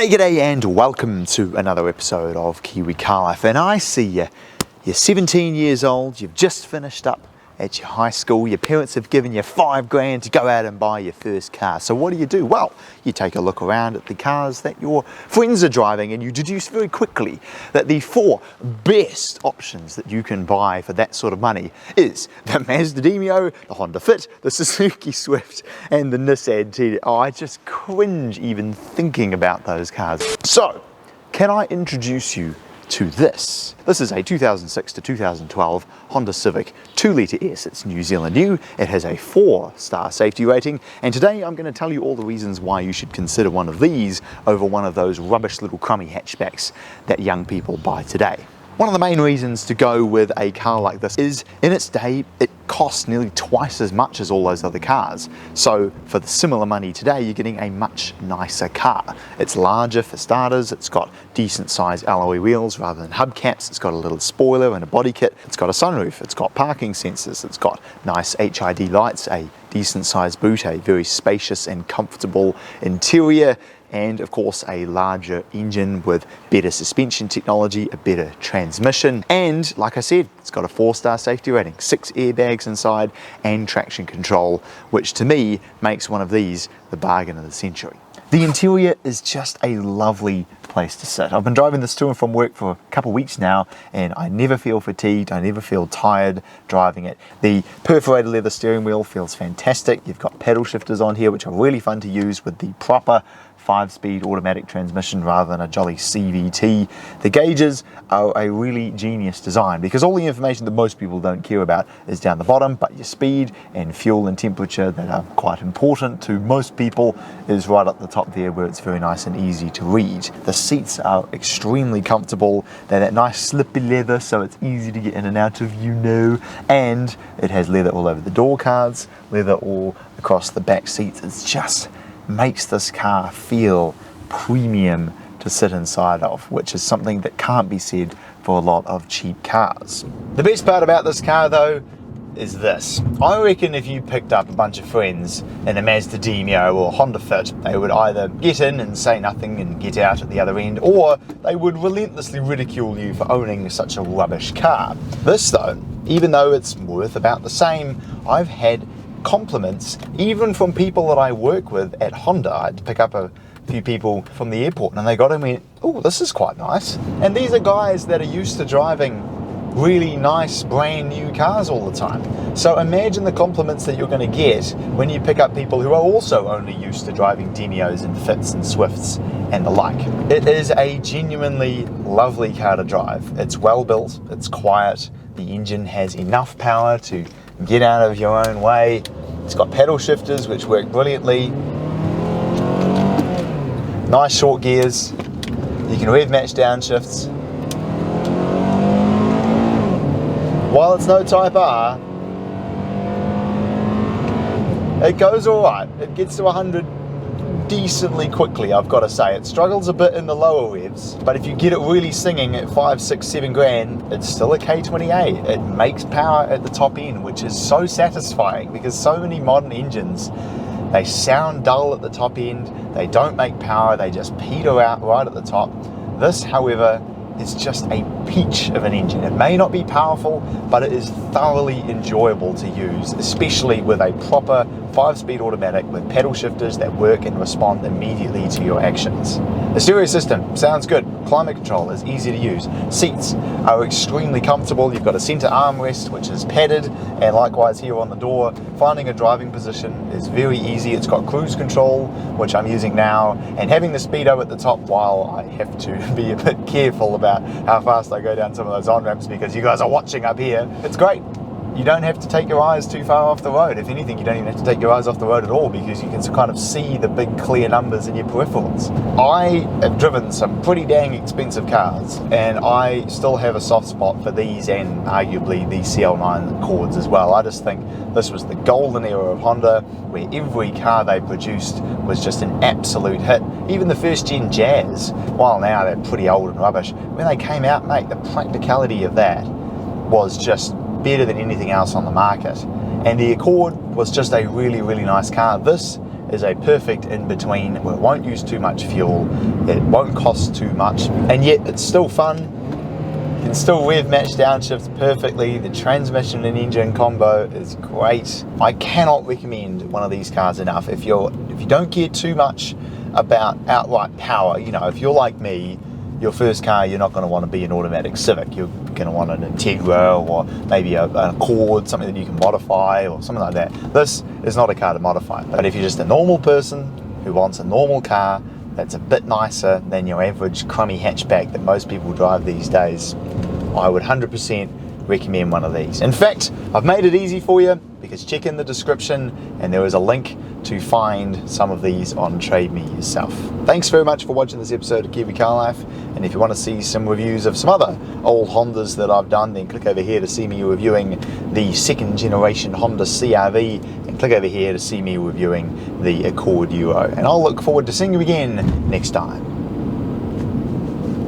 G'day and welcome to another episode of Kiwi Car Life. And I see you're 17 years old, you've just finished up at your high school, your parents have given you $5 to go out and buy your first car. So what do? Well, you take a look around at the cars that your friends are driving and you deduce very quickly that the 4 best options that you can buy for that sort of money is the Mazda Demio, the Honda Fit, the Suzuki Swift and the Nissan Tiida. Oh, I just cringe even thinking about those cars. So, can I introduce you to this? This is a 2006 to 2012 Honda Civic 2-litre S. It's New Zealand new. It has a 4-star safety rating, and today I'm going to tell you all the reasons why you should consider one of these over one of those rubbish little crummy hatchbacks that young people buy today. One of the main reasons to go with a car like this is, in its day, it costs nearly twice as much as all those other cars. So for the similar money today, you're getting a much nicer car. It's larger for starters, it's got decent sized alloy wheels rather than hubcaps, it's got a little spoiler and a body kit, it's got a sunroof, it's got parking sensors, it's got nice HID lights, a decent sized boot, a very spacious and comfortable interior, and of course a larger engine with better suspension technology, a better transmission, and like I said, it's got a 4-star safety rating, 6 airbags inside and traction control, which to me makes one of these the bargain of the century. The interior is just a lovely place to sit. I've been driving this to and from work for a couple of weeks now and I never feel fatigued, I never feel tired driving it. The perforated leather steering wheel feels fantastic. You've got pedal shifters on here which are really fun to use with the proper 5-speed automatic transmission rather than a jolly CVT. The gauges are a really genius design because all the information that most people don't care about is down the bottom, but your speed and fuel and temperature that are quite important to most people is right at the top there where it's very nice and easy to read. The seats are extremely comfortable. They're that nice slippy leather so it's easy to get in and out of, and it has leather all over the door cards, leather all across the back seats. It's just makes this car feel premium to sit inside of, which is something that can't be said for a lot of cheap cars. The best part about this car though is this. I reckon if you picked up a bunch of friends in a Mazda Demio or Honda Fit, they would either get in and say nothing and get out at the other end, or they would relentlessly ridicule you for owning such a rubbish car. This though, even though it's worth about the same, I've had compliments even from people that I work with at Honda. I had to pick up a few people from the airport and they got in and went, oh, this is quite nice. And these are guys that are used to driving really nice brand new cars all the time. So imagine the compliments that you're going to get when you pick up people who are also only used to driving Demios and Fits and Swifts and the like. It is a genuinely lovely car to drive. It's well built, it's quiet, the engine has enough power to get out of your own way. It's got pedal shifters which work brilliantly. Nice short gears. You can rev match downshifts. While it's no Type R, it goes alright. It gets to 100 decently quickly, I've got to say. It struggles a bit in the lower revs, but if you get it really singing at 5, 6, 7 grand, it's still a K20A. It makes power at the top end, which is so satisfying because so many modern engines, they sound dull at the top end, they don't make power, they just peter out right at the top. This, however, is just a peach of an engine. It may not be powerful, but it is thoroughly enjoyable to use, especially with a proper 5-speed automatic with pedal shifters that work and respond immediately to your actions. The stereo system sounds good. Climate control is easy to use. Seats are extremely comfortable. You've got a center armrest which is padded, and likewise here on the door. Finding a driving position is very easy. It's got cruise control, which I'm using now, and having the speedo at the top while I have to be a bit careful about how fast I go down some of those on-ramps because you guys are watching up here. It's great. You don't have to take your eyes too far off the road. If anything, you don't even have to take your eyes off the road at all because you can kind of see the big clear numbers in your peripherals. I have driven some pretty dang expensive cars and I still have a soft spot for these and arguably the CL9 Accords as well. I just think this was the golden era of Honda where every car they produced was just an absolute hit. Even the first gen Jazz, while now they're pretty old and rubbish, when they came out, mate, the practicality of that was just better than anything else on the market. And the Accord was just a really, really nice car. This is a perfect in-between where it won't use too much fuel, it won't cost too much, and yet it's still fun. You can still rev match downshifts perfectly. The transmission and engine combo is great. I cannot recommend one of these cars enough. If you don't care too much about outright power, you know, if you're like me, your first car, you're not going to want to be an automatic Civic. You're going to want an Integra or maybe an Accord, something that you can modify or something like that. This is not a car to modify. But if you're just a normal person who wants a normal car that's a bit nicer than your average crummy hatchback that most people drive these days, I would 100% recommend one of these. In fact, I've made it easy for you because check in the description and there is a link to find some of these on Trade Me yourself. Thanks very much for watching this episode of Kiwi Car Life, and if you want to see some reviews of some other old Hondas that I've done, then click over here to see me reviewing the second generation Honda CR-V, and click over here to see me reviewing the Accord Euro. And I'll look forward to seeing you again next time.